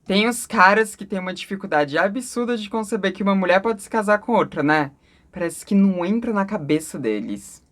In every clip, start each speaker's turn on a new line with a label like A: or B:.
A: Tem os caras que têm uma dificuldade absurda de conceber que uma mulher pode se casar com outra, né? Parece que não entra na cabeça deles.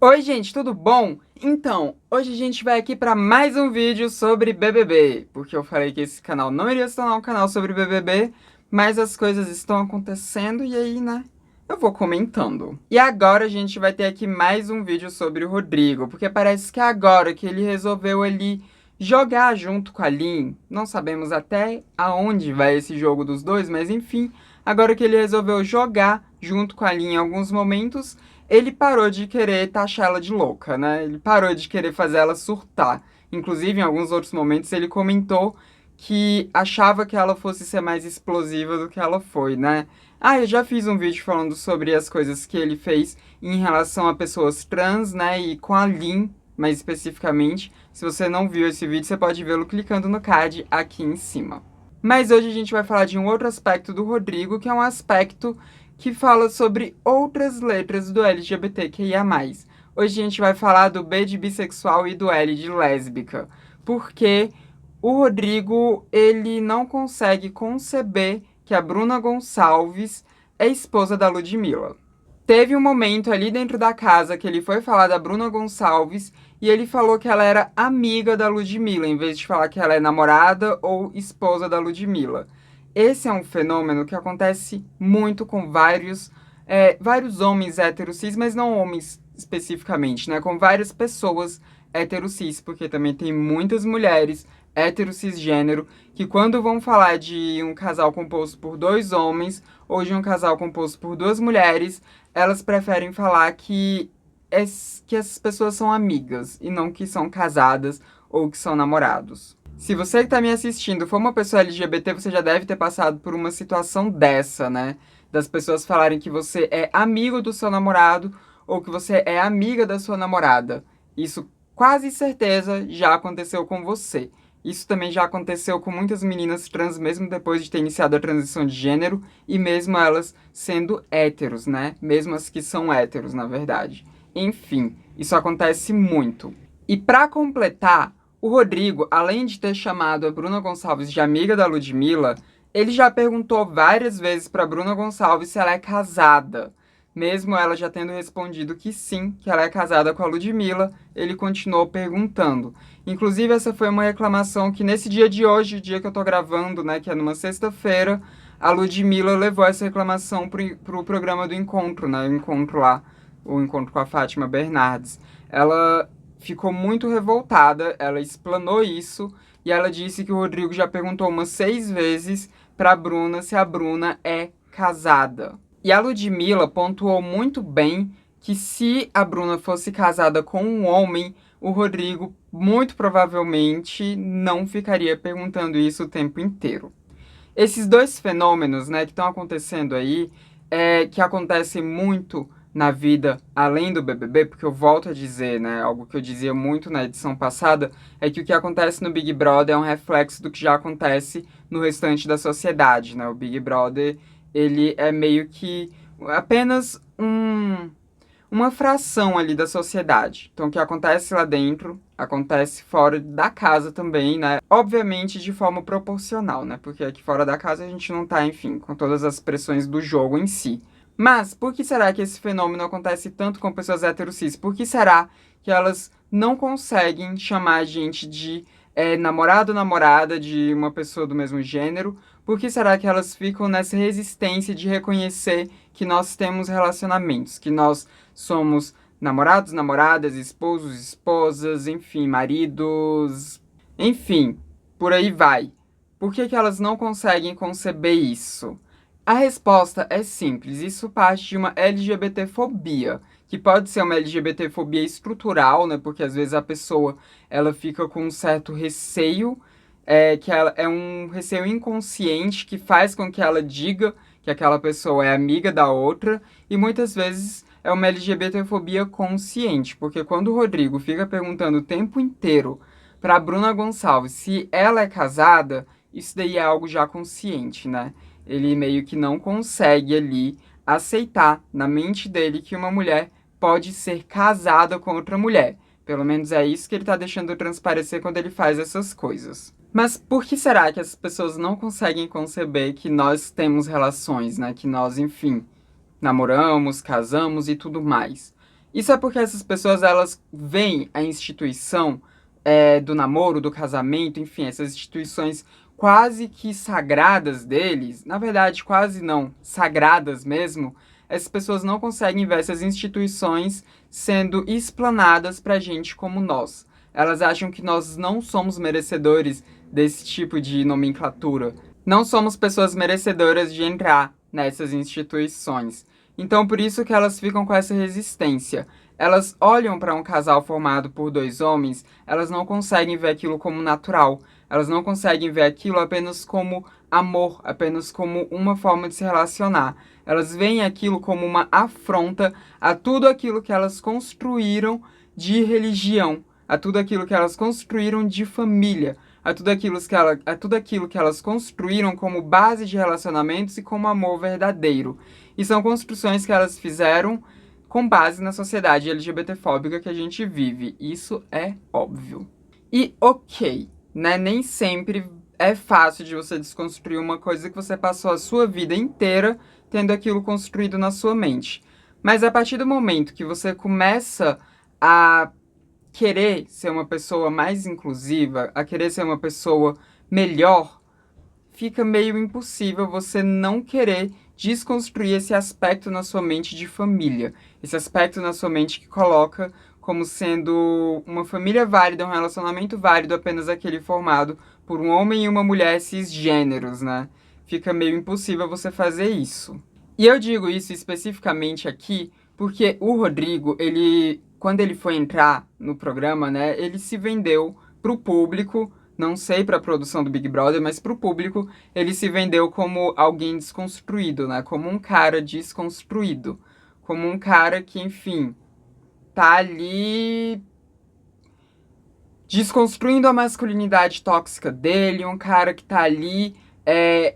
A: Oi, gente, tudo bom? Então, hoje a gente vai aqui para mais um vídeo sobre BBB, porque eu falei que esse canal não iria se tornar um canal sobre BBB, mas as coisas estão acontecendo e aí, né, eu vou comentando. E agora a gente vai ter aqui mais um vídeo sobre o Rodrigo, porque parece que é agora que ele resolveu ali jogar junto com a Lin. Não sabemos até aonde vai esse jogo dos dois, mas enfim, agora que ele resolveu jogar junto com a Lin em alguns momentos, ele parou de querer taxar ela de louca, né? Ele parou de querer fazer ela surtar. Inclusive, em alguns outros momentos, ele comentou que achava que ela fosse ser mais explosiva do que ela foi, né? Ah, eu já fiz um vídeo falando sobre as coisas que ele fez em relação a pessoas trans, né? E com a Lin, mais especificamente. Se você não viu esse vídeo, você pode vê-lo clicando no card aqui em cima. Mas hoje a gente vai falar de um outro aspecto do Rodrigo, que é um aspecto que fala sobre outras letras do LGBTQIA+. Hoje a gente vai falar do B de bissexual e do L de lésbica, porque o Rodrigo, ele não consegue conceber que a Bruna Gonçalves é esposa da Ludmilla. Teve um momento ali dentro da casa que ele foi falar da Bruna Gonçalves e ele falou que ela era amiga da Ludmilla, em vez de falar que ela é namorada ou esposa da Ludmilla. Esse é um fenômeno que acontece muito com vários homens heterocis, mas não homens especificamente, né? Com várias pessoas heterocis, porque também tem muitas mulheres heterocisgênero que quando vão falar de um casal composto por dois homens ou de um casal composto por duas mulheres, elas preferem falar que essas pessoas são amigas e não que são casadas ou que são namorados. Se você que está me assistindo for uma pessoa LGBT, você já deve ter passado por uma situação dessa, né? Das pessoas falarem que você é amigo do seu namorado ou que você é amiga da sua namorada. Isso quase certeza já aconteceu com você. Isso também já aconteceu com muitas meninas trans, mesmo depois de ter iniciado a transição de gênero, e mesmo elas sendo héteros, né? Mesmo as que são héteros, na verdade. Enfim, isso acontece muito. E para completar, o Rodrigo, além de ter chamado a Bruna Gonçalves de amiga da Ludmilla, ele já perguntou várias vezes para Bruna Gonçalves se ela é casada. Mesmo ela já tendo respondido que sim, que ela é casada com a Ludmilla, ele continuou perguntando. Inclusive, essa foi uma reclamação que nesse dia de hoje, o dia que eu tô gravando, né, que é numa sexta-feira, a Ludmilla levou essa reclamação pro programa do Encontro, né, o Encontro lá, o Encontro com a Fátima Bernardes. Ela ficou muito revoltada, ela explanou isso, e ela disse que o Rodrigo já perguntou umas 6 vezes pra Bruna se a Bruna é casada. E a Ludmilla pontuou muito bem que se a Bruna fosse casada com um homem, o Rodrigo muito provavelmente não ficaria perguntando isso o tempo inteiro. Esses dois fenômenos, né, que estão acontecendo aí, que acontecem muito na vida além do BBB, porque eu volto a dizer, né, algo que eu dizia muito na edição passada, é que o que acontece no Big Brother é um reflexo do que já acontece no restante da sociedade, né? O Big Brother, ele é meio que apenas uma fração ali da sociedade. Então, o que acontece lá dentro, acontece fora da casa também, né? Obviamente de forma proporcional, né? Porque aqui fora da casa a gente não tá, enfim, com todas as pressões do jogo em si. Mas, por que será que esse fenômeno acontece tanto com pessoas heterocis? Por que será que elas não conseguem chamar a gente de namorado ou namorada de uma pessoa do mesmo gênero? Por que será que elas ficam nessa resistência de reconhecer que nós temos relacionamentos, que nós somos namorados, namoradas, esposos, esposas, enfim, maridos, enfim, por aí vai. Por que que elas não conseguem conceber isso? A resposta é simples, isso parte de uma LGBTfobia, que pode ser uma LGBTfobia estrutural, né? Porque às vezes a pessoa ela fica com um certo receio, que ela, é um receio inconsciente que faz com que ela diga que aquela pessoa é amiga da outra, e muitas vezes é uma LGBTfobia consciente, porque quando o Rodrigo fica perguntando o tempo inteiro para Bruna Gonçalves se ela é casada, isso daí é algo já consciente, né? Ele meio que não consegue ali aceitar na mente dele que uma mulher pode ser casada com outra mulher. Pelo menos é isso que ele tá deixando transparecer quando ele faz essas coisas. Mas por que será que as pessoas não conseguem conceber que nós temos relações, né? Que nós, enfim, namoramos, casamos e tudo mais? Isso é porque essas pessoas, elas veem a instituição do namoro, do casamento, enfim, essas instituições quase que sagradas deles, na verdade, quase não, sagradas mesmo, essas pessoas não conseguem ver essas instituições sendo explanadas pra gente como nós. Elas acham que nós não somos merecedores desse tipo de nomenclatura. Não somos pessoas merecedoras de entrar nessas instituições. Então, por isso que elas ficam com essa resistência. Elas olham para um casal formado por dois homens, elas não conseguem ver aquilo como natural. Elas não conseguem ver aquilo apenas como amor, apenas como uma forma de se relacionar. Elas veem aquilo como uma afronta a tudo aquilo que elas construíram de religião, a tudo aquilo que elas construíram de família, a tudo aquilo que elas construíram como base de relacionamentos e como amor verdadeiro. E são construções que elas fizeram com base na sociedade LGBTfóbica que a gente vive. Isso é óbvio. E ok, né? Nem sempre é fácil de você desconstruir uma coisa que você passou a sua vida inteira tendo aquilo construído na sua mente. Mas a partir do momento que você começa a querer ser uma pessoa mais inclusiva, a querer ser uma pessoa melhor, fica meio impossível você não querer desconstruir esse aspecto na sua mente de família. Esse aspecto na sua mente que coloca como sendo uma família válida, um relacionamento válido apenas aquele formado por um homem e uma mulher cisgêneros, né? Fica meio impossível você fazer isso. E eu digo isso especificamente aqui porque o Rodrigo, quando ele foi entrar no programa, né, ele se vendeu pro público, não sei pra produção do Big Brother, mas pro público, ele se vendeu como alguém desconstruído, né, como um cara desconstruído, como um cara que, enfim, tá ali desconstruindo a masculinidade tóxica dele, um cara que tá ali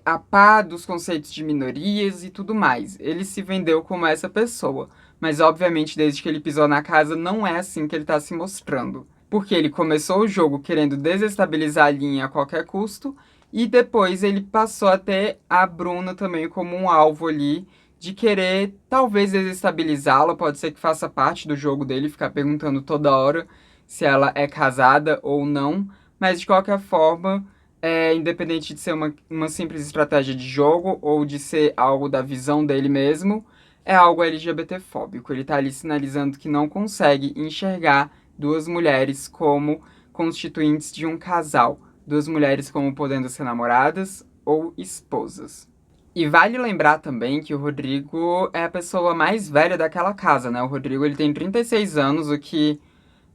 A: a par dos conceitos de minorias e tudo mais. Ele se vendeu como essa pessoa, mas obviamente desde que ele pisou na casa não é assim que ele tá se mostrando. Porque ele começou o jogo querendo desestabilizar a linha a qualquer custo, e depois ele passou a ter a Bruna também como um alvo ali, de querer talvez desestabilizá-la, pode ser que faça parte do jogo dele, ficar perguntando toda hora se ela é casada ou não, mas de qualquer forma, independente de ser uma simples estratégia de jogo ou de ser algo da visão dele mesmo, é algo LGBTfóbico. Ele tá ali sinalizando que não consegue enxergar duas mulheres como constituintes de um casal, duas mulheres como podendo ser namoradas ou esposas. E vale lembrar também que o Rodrigo é a pessoa mais velha daquela casa, né? O Rodrigo ele tem 36 anos, o que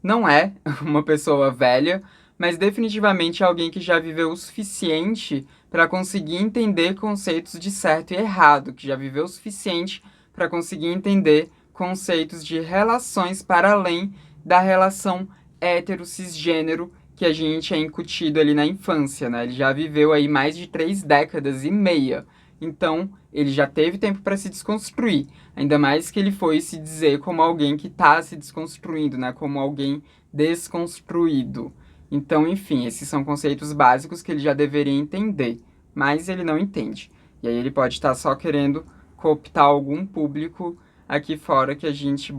A: não é uma pessoa velha, mas definitivamente é alguém que já viveu o suficiente para conseguir entender conceitos de certo e errado, que já viveu o suficiente para conseguir entender conceitos de relações para além da relação hétero-cisgênero que a gente é incutido ali na infância, né? Ele já viveu aí mais de 3 décadas e meia. Então, ele já teve tempo para se desconstruir. Ainda mais que ele foi se dizer como alguém que está se desconstruindo, né? Como alguém desconstruído. Então, enfim, esses são conceitos básicos que ele já deveria entender, mas ele não entende. E aí ele pode estar só querendo cooptar algum público aqui fora que a gente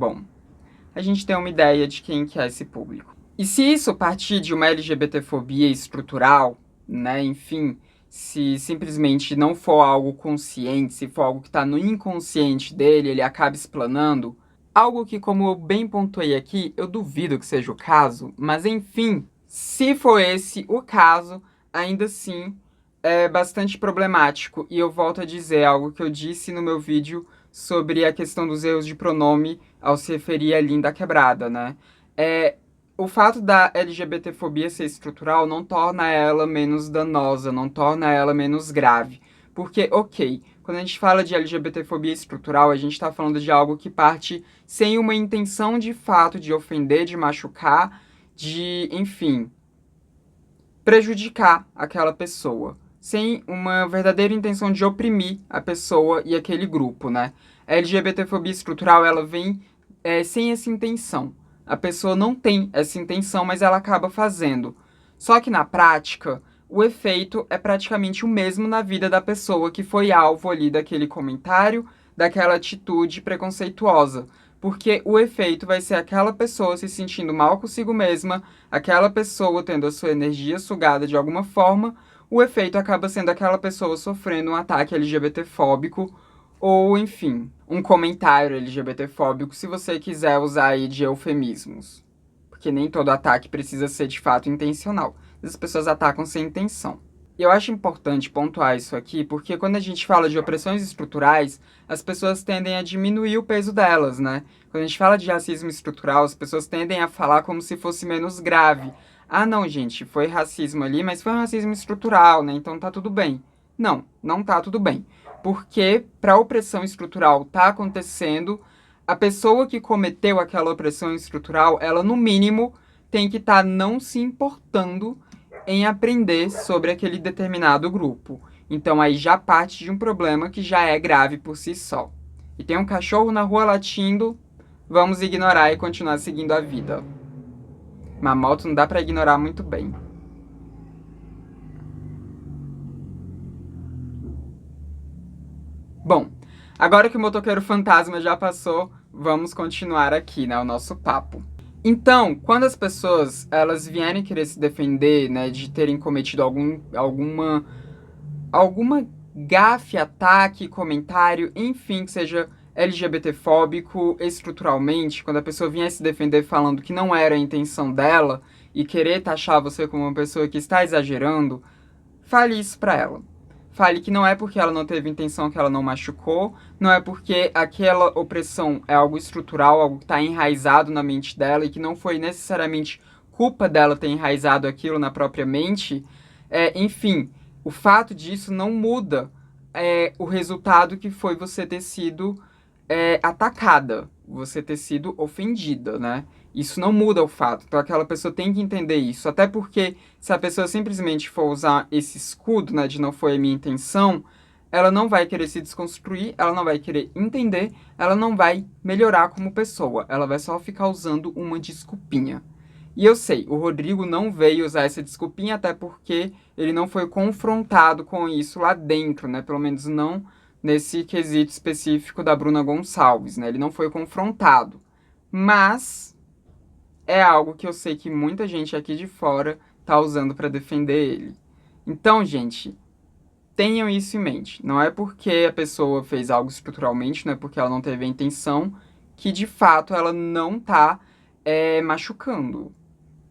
A: tem uma ideia de quem que é esse público. E se isso partir de uma LGBTfobia estrutural, né, enfim, se simplesmente não for algo consciente, se for algo que está no inconsciente dele, ele acaba explanando, algo que, como eu bem pontuei aqui, eu duvido que seja o caso, mas enfim, se for esse o caso, ainda assim é bastante problemático. E eu volto a dizer algo que eu disse no meu vídeo sobre a questão dos erros de pronome ao se referir à Linda Quebrada, né? O fato da LGBTfobia ser estrutural não torna ela menos danosa, não torna ela menos grave. Porque, ok, quando a gente fala de LGBTfobia estrutural, a gente está falando de algo que parte sem uma intenção de fato de ofender, de machucar, de, enfim, prejudicar aquela pessoa. Sem uma verdadeira intenção de oprimir a pessoa e aquele grupo, né? A LGBTfobia estrutural, ela vem sem essa intenção. A pessoa não tem essa intenção, mas ela acaba fazendo. Só que na prática, o efeito é praticamente o mesmo na vida da pessoa que foi alvo ali daquele comentário, daquela atitude preconceituosa. Porque o efeito vai ser aquela pessoa se sentindo mal consigo mesma, aquela pessoa tendo a sua energia sugada de alguma forma, o efeito acaba sendo aquela pessoa sofrendo um ataque LGBTfóbico ou, enfim, um comentário LGBTfóbico, se você quiser usar aí de eufemismos. Porque nem todo ataque precisa ser de fato intencional. As pessoas atacam sem intenção. E eu acho importante pontuar isso aqui, porque quando a gente fala de opressões estruturais, as pessoas tendem a diminuir o peso delas, né? Quando a gente fala de racismo estrutural, as pessoas tendem a falar como se fosse menos grave. Ah, não, gente, foi racismo ali, mas foi um racismo estrutural, né? Então tá tudo bem. Não, não tá tudo bem. Porque para a opressão estrutural tá acontecendo, a pessoa que cometeu aquela opressão estrutural, ela no mínimo tem que estar não se importando em aprender sobre aquele determinado grupo. Então aí já parte de um problema que já é grave por si só. E tem um cachorro na rua latindo, vamos ignorar e continuar seguindo a vida. Uma moto não dá pra ignorar muito bem. Bom, agora que o motoqueiro fantasma já passou, vamos continuar aqui, né, o nosso papo. Então, quando as pessoas elas vierem querer se defender, né, de terem cometido alguma gafe, ataque, comentário, enfim, que seja LGBTfóbico estruturalmente, quando a pessoa vier se defender falando que não era a intenção dela e querer taxar você como uma pessoa que está exagerando, fale isso pra ela. Fale que não é porque ela não teve intenção que ela não machucou, não é porque aquela opressão é algo estrutural, algo que está enraizado na mente dela e que não foi necessariamente culpa dela ter enraizado aquilo na própria mente. Enfim, o fato disso não muda o resultado que foi você ter sido atacada, você ter sido ofendida, né? Isso não muda o fato. Então aquela pessoa tem que entender isso. Até porque se a pessoa simplesmente for usar esse escudo, né, de não foi a minha intenção, ela não vai querer se desconstruir, ela não vai querer entender, ela não vai melhorar como pessoa. Ela vai só ficar usando uma desculpinha. E eu sei, o Rodrigo não veio usar essa desculpinha até porque ele não foi confrontado com isso lá dentro, né? Pelo menos não nesse quesito específico da Bruna Gonçalves, né? Ele não foi confrontado. Mas é algo que eu sei que muita gente aqui de fora tá usando para defender ele. Então, gente, tenham isso em mente. Não é porque a pessoa fez algo estruturalmente, não é porque ela não teve a intenção, que de fato ela não tá machucando,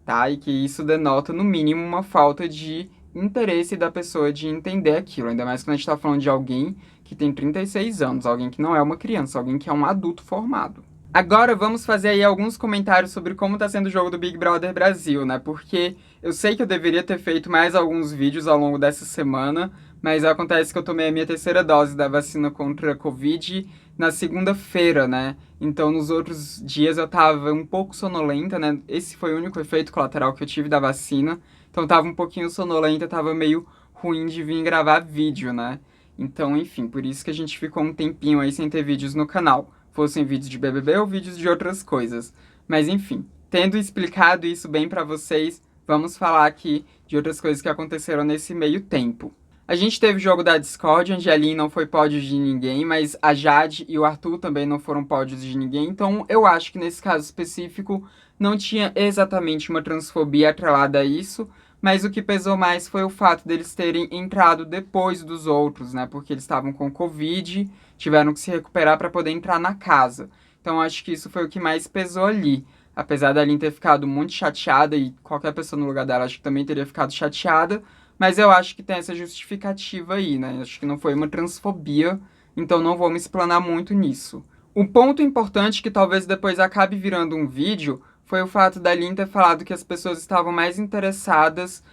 A: tá? E que isso denota, no mínimo, uma falta de interesse da pessoa de entender aquilo. Ainda mais quando a gente tá falando de alguém que tem 36 anos, alguém que não é uma criança, alguém que é um adulto formado. Agora vamos fazer aí alguns comentários sobre como tá sendo o jogo do Big Brother Brasil, né? Porque eu sei que eu deveria ter feito mais alguns vídeos ao longo dessa semana, mas acontece que eu tomei a minha terceira dose da vacina contra a Covid na segunda-feira, né? Então nos outros dias eu tava um pouco sonolenta, né? Esse foi o único efeito colateral que eu tive da vacina. Então eu tava um pouquinho sonolenta, tava meio ruim de vir gravar vídeo, né? Então, enfim, por isso que a gente ficou um tempinho aí sem ter vídeos no canal. Fossem vídeos de BBB ou vídeos de outras coisas. Mas enfim, tendo explicado isso bem pra vocês, vamos falar aqui de outras coisas que aconteceram nesse meio tempo. A gente teve o jogo da Discord, onde a Lin não foi pódio de ninguém, mas a Jade e o Arthur também não foram pódios de ninguém, então eu acho que nesse caso específico não tinha exatamente uma transfobia atrelada a isso, mas o que pesou mais foi o fato deles terem entrado depois dos outros, né? Porque eles estavam com Covid, tiveram que se recuperar para poder entrar na casa. Então acho que isso foi o que mais pesou ali. Apesar da Lin ter ficado muito chateada, e qualquer pessoa no lugar dela acho que também teria ficado chateada, mas eu acho que tem essa justificativa aí, né? Acho que não foi uma transfobia, então não vou me explanar muito nisso. Um ponto importante que talvez depois acabe virando um vídeo foi o fato da Lin ter falado que as pessoas estavam mais interessadas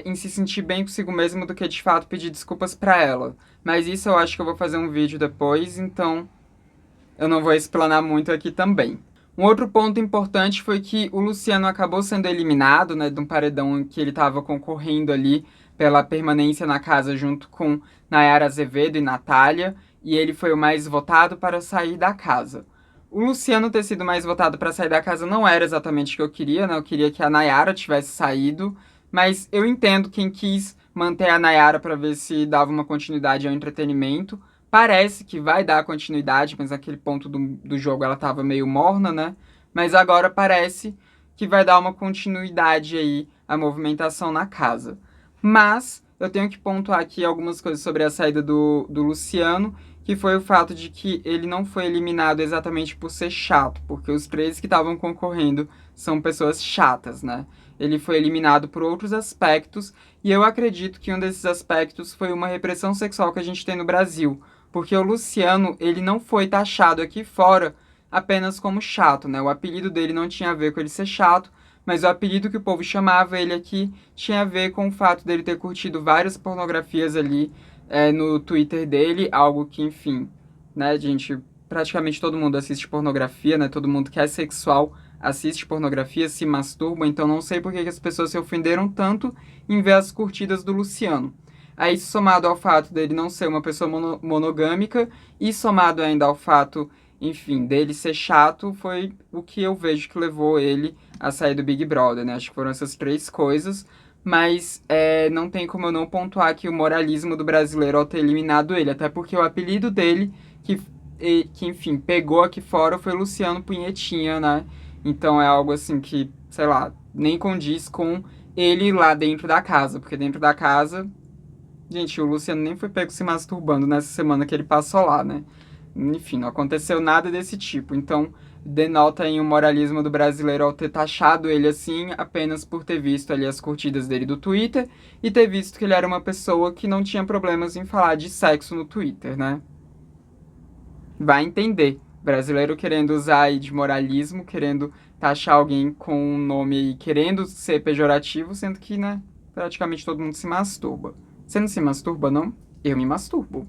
A: em se sentir bem consigo mesmo do que de fato pedir desculpas pra ela. Mas isso eu acho que eu vou fazer um vídeo depois, então eu não vou explanar muito aqui também. Um outro ponto importante foi que o Luciano acabou sendo eliminado, né, de um paredão em que ele estava concorrendo ali pela permanência na casa junto com Nayara Azevedo e Natália, e ele foi o mais votado para sair da casa. O Luciano ter sido mais votado pra sair da casa não era exatamente o que eu queria, né? Eu queria que a Nayara tivesse saído, mas eu entendo quem quis manter a Nayara pra ver se dava uma continuidade ao entretenimento. Parece que vai dar continuidade, mas naquele ponto do jogo ela tava meio morna, né? Mas agora parece que vai dar uma continuidade aí à movimentação na casa. Mas eu tenho que pontuar aqui algumas coisas sobre a saída do Luciano, que foi o fato de que ele não foi eliminado exatamente por ser chato, porque os três que estavam concorrendo são pessoas chatas, né? Ele foi eliminado por outros aspectos, e eu acredito que um desses aspectos foi uma repressão sexual que a gente tem no Brasil, porque o Luciano, ele não foi taxado aqui fora apenas como chato, né? O apelido dele não tinha a ver com ele ser chato, mas o apelido que o povo chamava ele aqui tinha a ver com o fato dele ter curtido várias pornografias ali no Twitter dele, algo que, enfim, né, gente, praticamente todo mundo assiste pornografia, né, todo mundo que é sexual assiste pornografia, se masturba, então não sei por que as pessoas se ofenderam tanto em ver as curtidas do Luciano. Aí, somado ao fato dele não ser uma pessoa monogâmica e somado ainda ao fato, enfim, dele ser chato, foi o que eu vejo que levou ele a sair do Big Brother, né? Acho que foram essas três coisas. Mas não tem como eu não pontuar aqui o moralismo do brasileiro ao ter eliminado ele. Até porque o apelido dele, que enfim, pegou aqui fora, foi Luciano Punhetinha, né? Então é algo assim que, sei lá, nem condiz com ele lá dentro da casa. Porque dentro da casa, gente, o Luciano nem foi pego se masturbando nessa semana que ele passou lá, né? Enfim, não aconteceu nada desse tipo. Então, denota aí o moralismo do brasileiro ao ter taxado ele assim, apenas por ter visto ali as curtidas dele do Twitter e ter visto que ele era uma pessoa que não tinha problemas em falar de sexo no Twitter, né? Vai entender. Brasileiro querendo usar aí de moralismo, querendo taxar alguém com um nome aí, querendo ser pejorativo, sendo que, né, praticamente todo mundo se masturba. Você não se masturba, não? Eu me masturbo.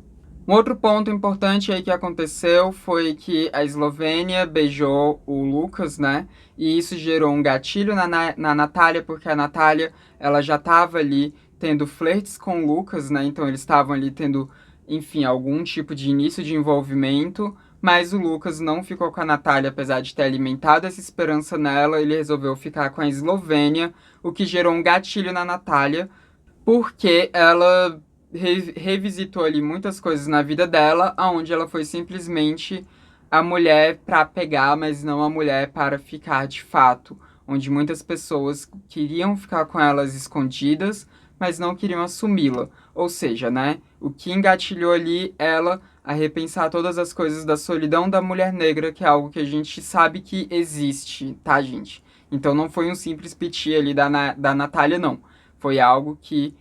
A: Um outro ponto importante aí que aconteceu foi que a Eslovênia beijou o Lucas, né? E isso gerou um gatilho na Natália, porque a Natália, ela já estava ali tendo flertes com o Lucas, né? Então eles estavam ali tendo, enfim, algum tipo de início de envolvimento, mas o Lucas não ficou com a Natália, apesar de ter alimentado essa esperança nela, ele resolveu ficar com a Eslovênia, o que gerou um gatilho na Natália, porque ela revisitou ali muitas coisas na vida dela, aonde ela foi simplesmente a mulher para pegar, mas não a mulher para ficar de fato, onde muitas pessoas queriam ficar com elas escondidas, mas não queriam assumi-la. Ou seja, né, o que engatilhou ali ela a repensar todas as coisas da solidão da mulher negra, que é algo que a gente sabe que existe, tá, gente? Então não foi um simples piti ali da Natália, não. Foi algo que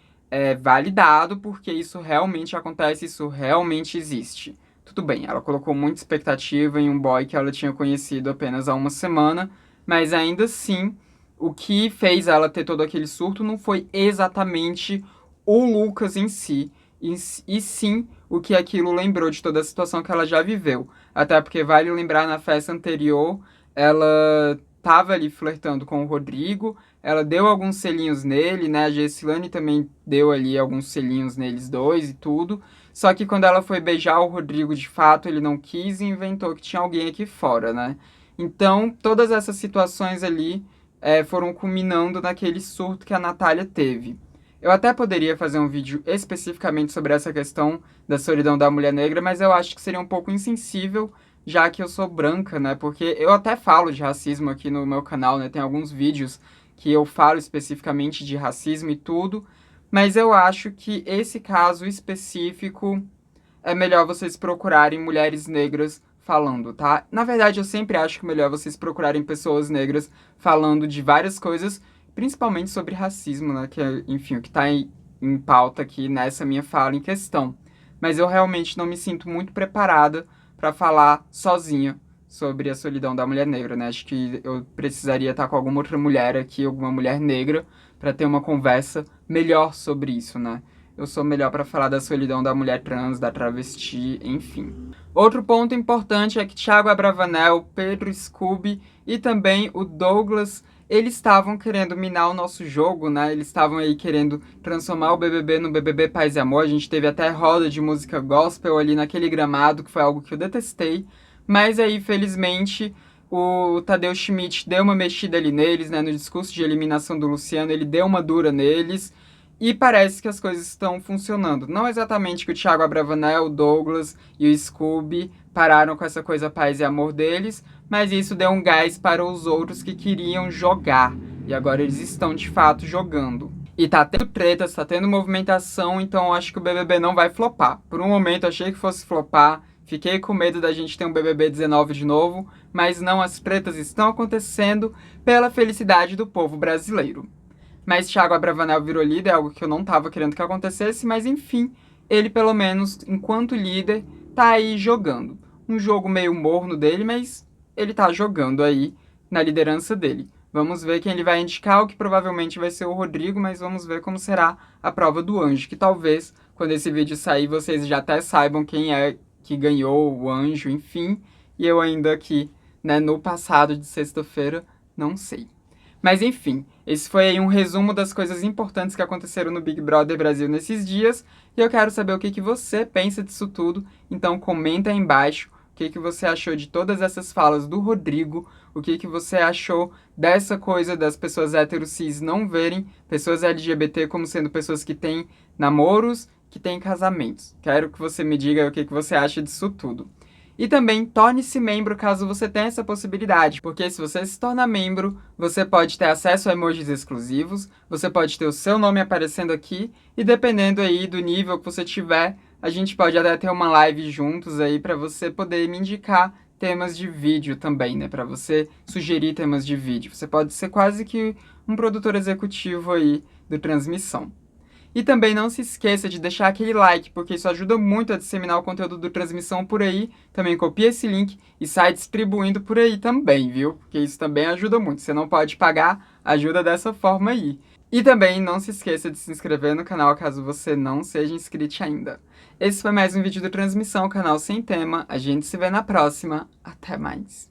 A: validado porque isso realmente acontece, isso realmente existe. Tudo bem, ela colocou muita expectativa em um boy que ela tinha conhecido apenas há uma semana, mas ainda assim, o que fez ela ter todo aquele surto não foi exatamente o Lucas em si, e sim o que aquilo lembrou de toda a situação que ela já viveu. Até porque vale lembrar, na festa anterior, ela tava ali flertando com o Rodrigo, ela deu alguns selinhos nele, né? A Gessilane também deu ali alguns selinhos neles dois e tudo. Só que quando ela foi beijar o Rodrigo de fato, ele não quis e inventou que tinha alguém aqui fora, né? Então, todas essas situações ali foram culminando naquele surto que a Natália teve. Eu até poderia fazer um vídeo especificamente sobre essa questão da solidão da mulher negra, mas eu acho que seria um pouco insensível, já que eu sou branca, né? Porque eu até falo de racismo aqui no meu canal, né? Tem alguns vídeos que eu falo especificamente de racismo e tudo, mas eu acho que esse caso específico é melhor vocês procurarem mulheres negras falando, tá? Na verdade, eu sempre acho que é melhor vocês procurarem pessoas negras falando de várias coisas, principalmente sobre racismo, né? Que é, enfim, o que tá em pauta aqui nessa minha fala em questão. Mas eu realmente não me sinto muito preparada para falar sozinha sobre a solidão da mulher negra, né? Acho que eu precisaria estar com alguma outra mulher aqui, alguma mulher negra, para ter uma conversa melhor sobre isso, né? Eu sou melhor para falar da solidão da mulher trans, da travesti, enfim. Outro ponto importante é que Thiago Abravanel, Pedro Scooby e também o Douglas, eles estavam querendo minar o nosso jogo, né? Eles estavam aí querendo transformar o BBB no BBB Paz e Amor. A gente teve até roda de música gospel ali naquele gramado, que foi algo que eu detestei. Mas aí, felizmente, o Tadeu Schmidt deu uma mexida ali neles, né? No discurso de eliminação do Luciano, ele deu uma dura neles. E parece que as coisas estão funcionando. Não exatamente que o Thiago Abravanel, o Douglas e o Scooby pararam com essa coisa paz e amor deles, mas isso deu um gás para os outros que queriam jogar. E agora eles estão, de fato, jogando. E tá tendo tretas, tá tendo movimentação, então eu acho que o BBB não vai flopar. Por um momento eu achei que fosse flopar, fiquei com medo da gente ter um BBB 19 de novo, mas não, as tretas estão acontecendo pela felicidade do povo brasileiro. Mas Thiago Abravanel virou líder, algo que eu não tava querendo que acontecesse, mas enfim, ele pelo menos, enquanto líder, tá aí jogando. Um jogo meio morno dele, mas ele tá jogando aí na liderança dele. Vamos ver quem ele vai indicar, o que provavelmente vai ser o Rodrigo, mas vamos ver como será a prova do anjo, que talvez, quando esse vídeo sair, vocês já até saibam quem é que ganhou o anjo, enfim, e eu ainda aqui, né, no passado de sexta-feira, não sei. Mas enfim, esse foi aí um resumo das coisas importantes que aconteceram no Big Brother Brasil nesses dias, e eu quero saber o que você pensa disso tudo, então comenta aí embaixo o que você achou de todas essas falas do Rodrigo, o que você achou dessa coisa das pessoas hétero cis não verem pessoas LGBT como sendo pessoas que têm namoros, que têm casamentos. Quero que você me diga o que você acha disso tudo. E também torne-se membro caso você tenha essa possibilidade, porque se você se torna membro, você pode ter acesso a emojis exclusivos, você pode ter o seu nome aparecendo aqui, e dependendo aí do nível que você tiver, a gente pode até ter uma live juntos aí para você poder me indicar temas de vídeo também, né? Para você sugerir temas de vídeo. Você pode ser quase que um produtor executivo aí do Transmissão. E também não se esqueça de deixar aquele like, porque isso ajuda muito a disseminar o conteúdo do Transmissão por aí. Também copia esse link e sai distribuindo por aí também, viu? Porque isso também ajuda muito. Você não pode pagar, ajuda dessa forma aí. E também não se esqueça de se inscrever no canal caso você não seja inscrito ainda. Esse foi mais um vídeo do Transmissão, canal sem tema. A gente se vê na próxima. Até mais.